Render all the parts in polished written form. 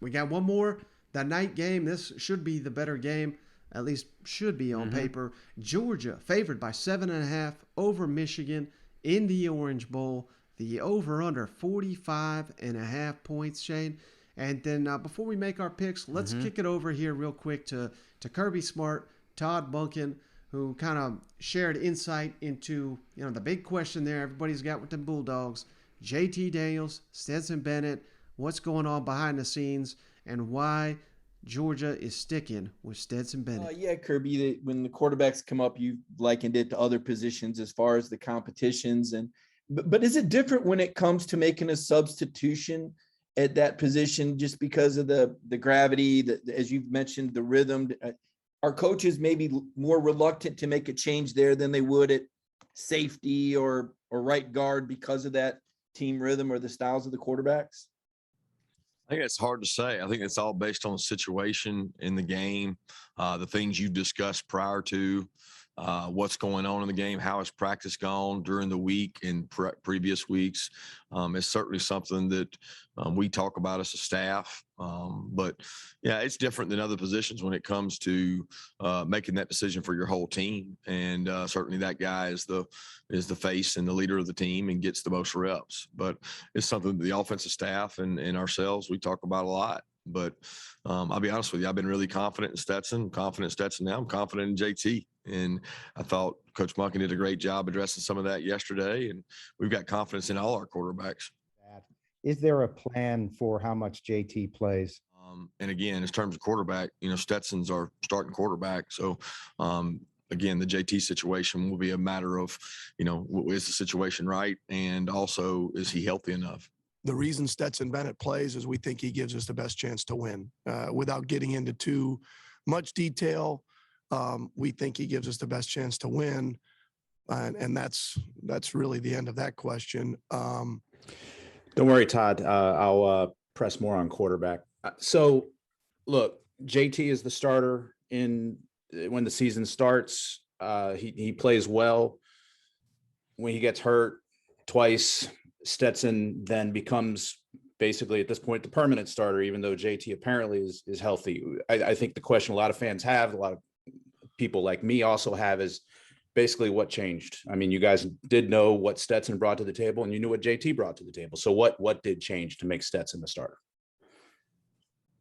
We got one more, the night game. This should be the better game, at least should be on paper. Georgia favored by 7.5 over Michigan in the Orange Bowl. The over-under 45.5 points, Shane. And then before we make our picks, let's kick it over here real quick to Kirby Smart, Todd Bunkin, who kind of shared insight into the big question there everybody's got with the Bulldogs. JT Daniels, Stetson Bennett, what's going on behind the scenes, and why Georgia is sticking with Stetson Bennett. Yeah, Kirby, when the quarterbacks come up, you likened it to other positions as far as the competitions. But is it different when it comes to making a substitution at that position just because of the gravity, as you've mentioned, the rhythm? Are coaches maybe more reluctant to make a change there than they would at safety or right guard because of that team rhythm or the styles of the quarterbacks? I think it's hard to say. I think it's all based on the situation in the game, the things you discussed prior to what's going on in the game, how has practice gone during the week and previous weeks. It's certainly something that we talk about as a staff. But yeah, it's different than other positions when it comes to making that decision for your whole team. And certainly that guy is the face and the leader of the team and gets the most reps. But it's something that the offensive staff and ourselves, we talk about a lot. But I'll be honest with you, I've been really confident in Stetson, now. I'm confident in JT. And I thought Coach Monken did a great job addressing some of that yesterday. And we've got confidence in all our quarterbacks. Is there a plan for how much JT plays? And again, in terms of quarterback, Stetson's our starting quarterback. So, again, the JT situation will be a matter of, is the situation right? And also, is he healthy enough? The reason Stetson Bennett plays is we think he gives us the best chance to win. Without getting into too much detail, we think he gives us the best chance to win. And that's really the end of that question. Don't worry, Todd. I'll press more on quarterback. So, look, JT is the starter when the season starts. He plays well. When he gets hurt twice, Stetson then becomes basically at this point the permanent starter, even though JT apparently is healthy. I think the question a lot of fans have, a lot of people like me also have, is basically what changed. I mean, you guys did know what Stetson brought to the table, and you knew what JT brought to the table. So what did change to make Stetson the starter?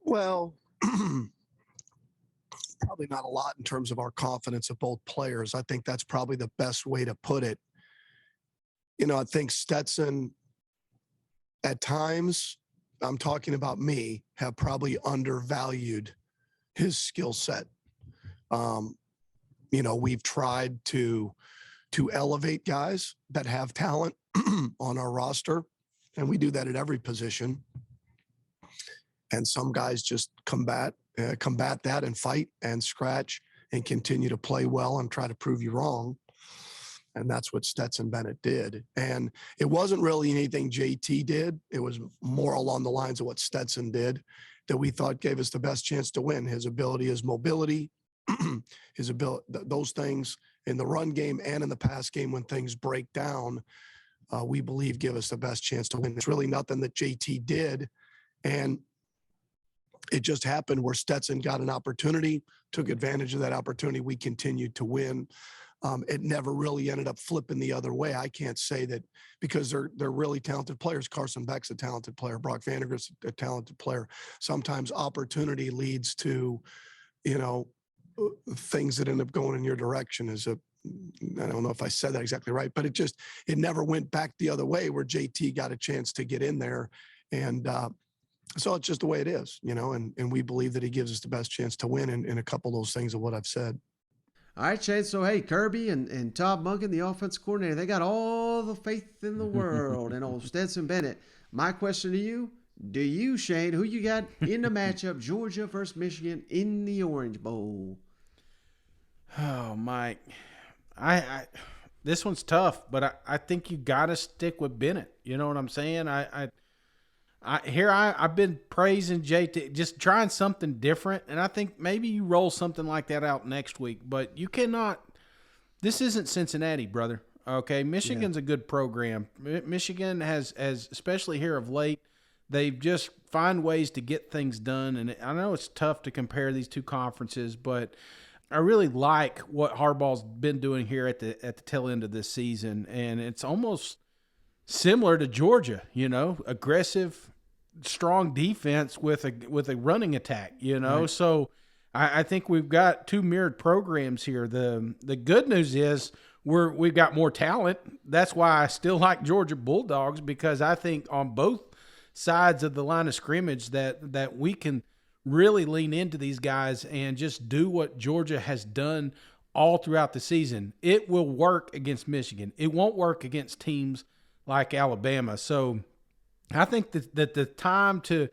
Well, probably not a lot in terms of our confidence of both players. I think that's probably the best way to put it. I think Stetson, at times, I'm talking about me, have probably undervalued his skill set. We've tried to elevate guys that have talent on our roster, and we do that at every position. And some guys just combat that and fight and scratch and continue to play well and try to prove you wrong. And that's what Stetson Bennett did. And it wasn't really anything JT did. It was more along the lines of what Stetson did that we thought gave us the best chance to win. His ability, his mobility, his ability, those things in the run game and in the pass game when things break down, we believe give us the best chance to win. It's really nothing that JT did. And it just happened where Stetson got an opportunity, took advantage of that opportunity. We continued to win. It never really ended up flipping the other way. I can't say that because they're really talented players. Carson Beck's a talented player. Brock Vandergrift's a talented player. Sometimes opportunity leads to, things that end up going in your direction. I don't know if I said that exactly right, but it never went back the other way where JT got a chance to get in there. And so it's just the way it is, and we believe that he gives us the best chance to win in a couple of those things of what I've said. All right, Shane. So, hey, Kirby and Todd Monken, the offense coordinator, they got all the faith in the world in old Stetson Bennett. My question to you, do you, Shane, who you got in the matchup, Georgia versus Michigan in the Orange Bowl? Oh, Mike. This one's tough, but I think you got to stick with Bennett. You know what I'm saying? I've been praising JT, just trying something different, and I think maybe you roll something like that out next week. But you cannot. This isn't Cincinnati, brother. Okay, Michigan's a good program. Michigan has, especially here of late, They just find ways to get things done. And I know it's tough to compare these two conferences, but I really like what Harbaugh's been doing here at the tail end of this season. And it's almost similar to Georgia, aggressive, strong defense with a running attack, Right. So I think we've got two mirrored programs here. The good news is we've got more talent. That's why I still like Georgia Bulldogs, because I think on both sides of the line of scrimmage that we can really lean into these guys and just do what Georgia has done all throughout the season. It will work against Michigan. It won't work against teams like Alabama. So I think that the time to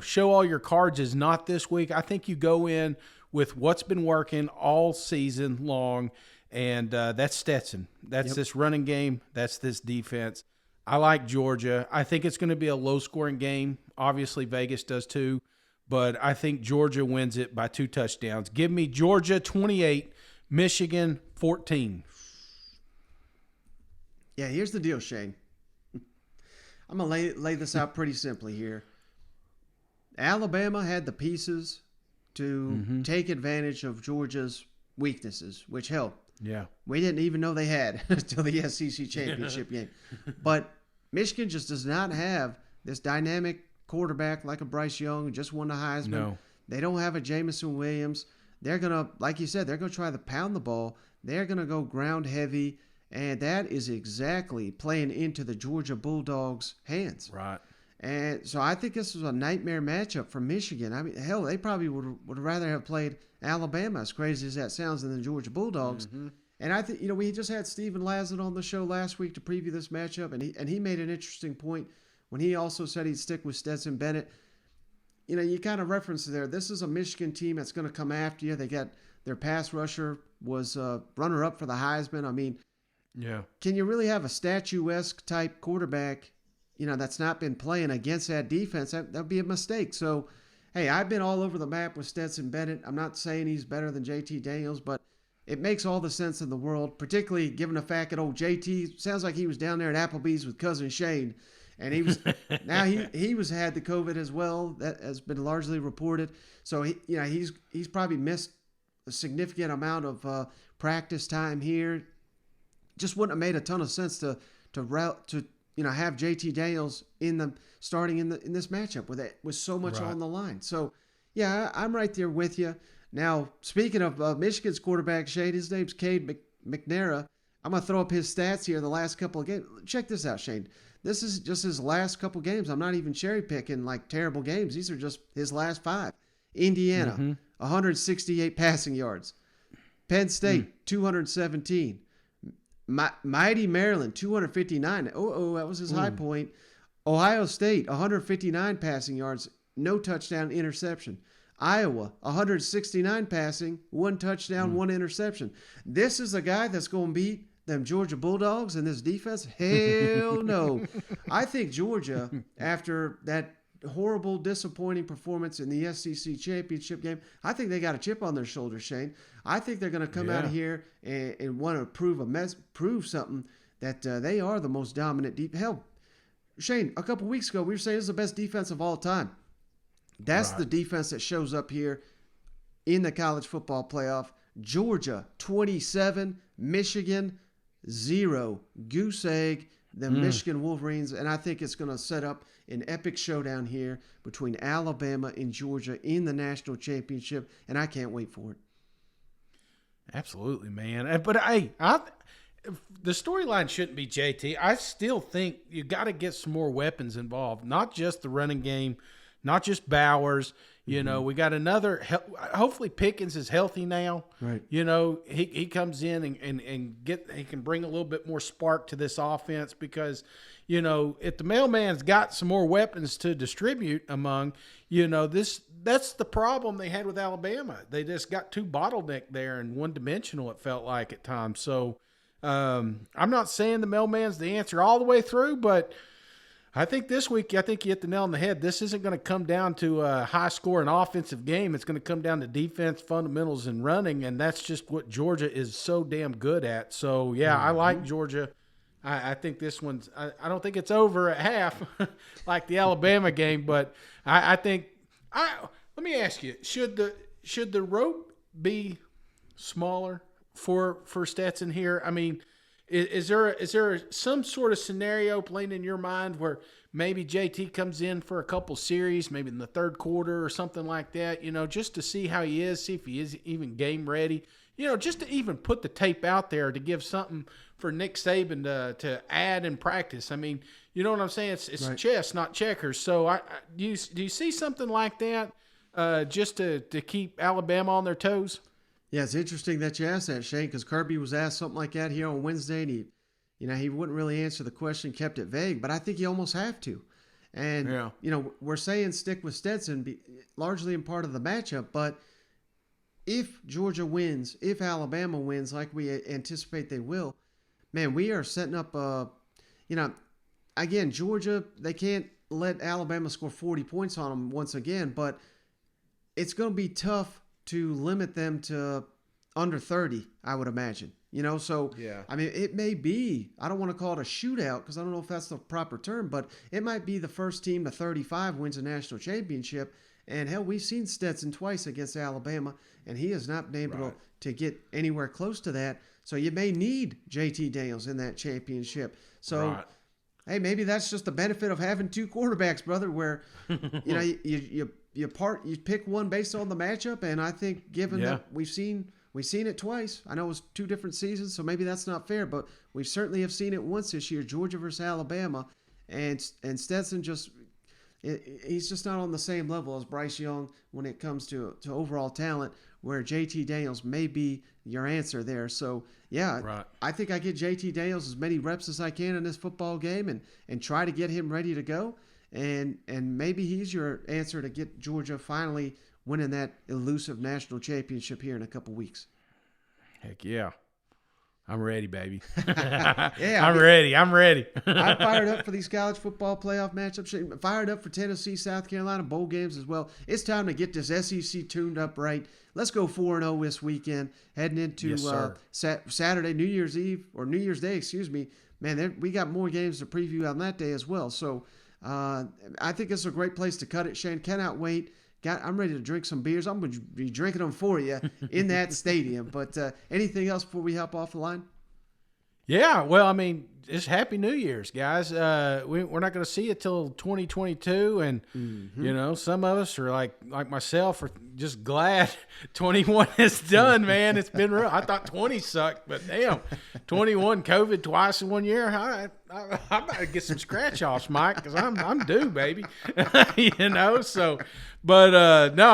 show all your cards is not this week. I think you go in with what's been working all season long, and that's Stetson. That's this running game. That's this defense. I like Georgia. I think it's going to be a low-scoring game. Obviously, Vegas does too, but I think Georgia wins it by 2 touchdowns. Give me Georgia 28, Michigan 14. Yeah, here's the deal, Shane. I'm going to lay this out pretty simply here. Alabama had the pieces to take advantage of Georgia's weaknesses, which helped. Yeah. We didn't even know they had until the SEC championship game. But Michigan just does not have this dynamic quarterback like a Bryce Young who just won the Heisman. No. They don't have a Jamison Williams. They're going to, like you said, they're going to try to pound the ball. They're going to go ground heavy. And that is exactly playing into the Georgia Bulldogs' hands. Right. And so I think this was a nightmare matchup for Michigan. I mean, hell, they probably would rather have played Alabama, as crazy as that sounds, than the Georgia Bulldogs. Mm-hmm. And I think, we just had Stephen Lazzard on the show last week to preview this matchup, and he made an interesting point when he also said he'd stick with Stetson Bennett. You kind of referenced there. This is a Michigan team that's going to come after you. They got their pass rusher was runner-up for the Heisman. I mean, yeah. Can you really have a statuesque type quarterback, that's not been playing against that defense? That would be a mistake. So, hey, I've been all over the map with Stetson Bennett. I'm not saying he's better than JT Daniels, but it makes all the sense in the world, particularly given the fact that old JT sounds like he was down there at Applebee's with cousin Shane. And he was now he had the COVID as well. That has been largely reported. So he's probably missed a significant amount of practice time here. Just wouldn't have made a ton of sense to have JT Daniels starting in this matchup with so much on the line. So yeah, I'm right there with you. Now, speaking of Michigan's quarterback, Shane, his name's Cade McNamara. I'm gonna throw up his stats here the last couple of games. Check this out, Shane. This is just his last couple games. I'm not even cherry picking like terrible games. These are just his last 5. Indiana, 168 passing yards. Penn State, 217. Mighty Maryland, 259. That was his high point. Ohio State, 159 passing yards, no touchdown, interception. Iowa, 169 passing, 1 touchdown, 1 interception. This is a guy that's going to beat them Georgia Bulldogs in this defense? Hell no. I think Georgia, after that horrible, disappointing performance in the SEC championship game, I think they got a chip on their shoulder, Shane. I think they're going to come out of here and want to prove something that they are the most dominant deep. Hell, Shane, a couple weeks ago we were saying this is the best defense of all time. That's the defense that shows up here in the college football playoff. Georgia 27, Michigan 0. Goose egg. The Michigan Wolverines, and I think it's going to set up an epic showdown here between Alabama and Georgia in the national championship, and I can't wait for it. Absolutely, man. But the storyline shouldn't be JT. I still think you got to get some more weapons involved, not just the running game, not just Bowers. We got another. Hopefully, Pickens is healthy now. Right. He comes in and he can bring a little bit more spark to this offense because, if the mailman's got some more weapons to distribute among, that's the problem they had with Alabama. They just got too bottlenecked there and one dimensional. It felt like at times. So I'm not saying the mailman's the answer all the way through, but I think this week, you hit the nail on the head. This isn't going to come down to a high-scoring offensive game. It's going to come down to defense, fundamentals, and running, and that's just what Georgia is so damn good at. So, yeah, I like Georgia I think this one's. I don't think it's over at half, like the Alabama game. But I think. Let me ask you: should the rope be smaller for Stetson here? I mean, is there some sort of scenario playing in your mind where maybe JT comes in for a couple series, maybe in the third quarter or something like that? Just to see how he is, see if he is even game ready. Just to even put the tape out there to give something for Nick Saban to add in practice. I mean, you know what I'm saying? It's right. chess, not checkers. So do you see something like that just to keep Alabama on their toes? Yeah, it's interesting that you asked that, Shane, because Kirby was asked something like that here on Wednesday, and he wouldn't really answer the question, kept it vague, but I think you almost have to. And, we're saying stick with Stetson largely in part of the matchup, but if Georgia wins, if Alabama wins like we anticipate they will, man, we are setting up again, Georgia, they can't let Alabama score 40 points on them once again, but it's going to be tough to limit them to under 30, I would imagine. So, yeah. I mean, it may be, I don't want to call it a shootout because I don't know if that's the proper term, but it might be the first team to 35 wins a national championship. And hell, we've seen Stetson twice against Alabama, and he has not been able to get anywhere close to that. So you may need JT Daniels in that championship. So, hey, maybe that's just the benefit of having two quarterbacks, brother, where, you pick one based on the matchup. And I think given that we've seen it twice, I know it was 2 different seasons, so maybe that's not fair, but we certainly have seen it once this year, Georgia versus Alabama, and Stetson he's just not on the same level as Bryce Young when it comes to overall talent, where JT Daniels may be your answer there. So, I think I get JT Daniels as many reps as I can in this football game and try to get him ready to go. And maybe he's your answer to get Georgia finally winning that elusive national championship here in a couple weeks. Heck yeah. I'm ready, baby. Yeah, I'm ready. I'm fired up for these college football playoff matchups. Fired up for Tennessee, South Carolina bowl games as well. It's time to get this SEC tuned up right. Let's go 4-0 this weekend, heading into Saturday, New Year's Eve, or New Year's Day, excuse me. Man, we got more games to preview on that day as well. So I think it's a great place to cut it, Shane. Cannot wait. I'm ready to drink some beers. I'm going to be drinking them for you in that stadium. But anything else before we hop off the line? Yeah, well, I mean, it's Happy New Year's, guys. We're not going to see it till 2022, and some of us are like myself are just glad 21 is done. Man, it's been real. I thought 20 sucked, but damn, 21 COVID twice in 1 year. I better get some scratch offs, Mike, because I'm due, baby. So. But no,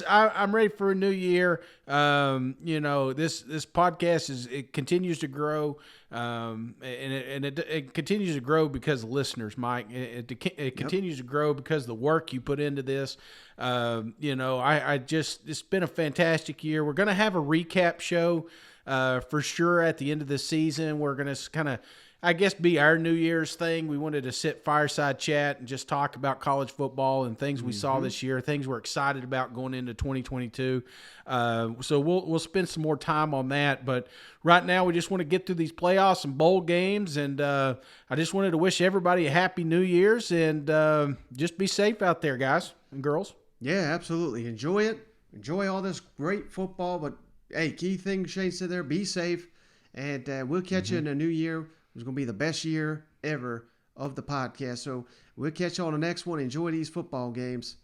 I'm ready for a new year. This podcast it continues to grow, and it continues to grow because of listeners, Mike. It continues to grow because of the work you put into this. It's been a fantastic year. We're gonna have a recap show for sure at the end of the season. We're gonna kind of, I guess, be our New Year's thing. We wanted to sit fireside chat and just talk about college football and things we saw this year, things we're excited about going into 2022. So we'll spend some more time on that. But right now, we just want to get through these playoffs and bowl games. And I just wanted to wish everybody a happy New Year's, and just be safe out there, guys and girls. Yeah, absolutely. Enjoy it. Enjoy all this great football. But, hey, key thing Shane said there, be safe. And we'll catch you in the new year. It's going to be the best year ever of the podcast. So we'll catch you on the next one. Enjoy these football games.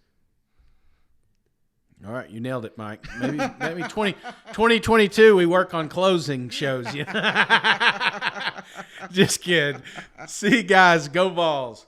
All right, you nailed it, Mike. Maybe 2022 we work on closing shows. Just kidding. See you guys. Go Vols.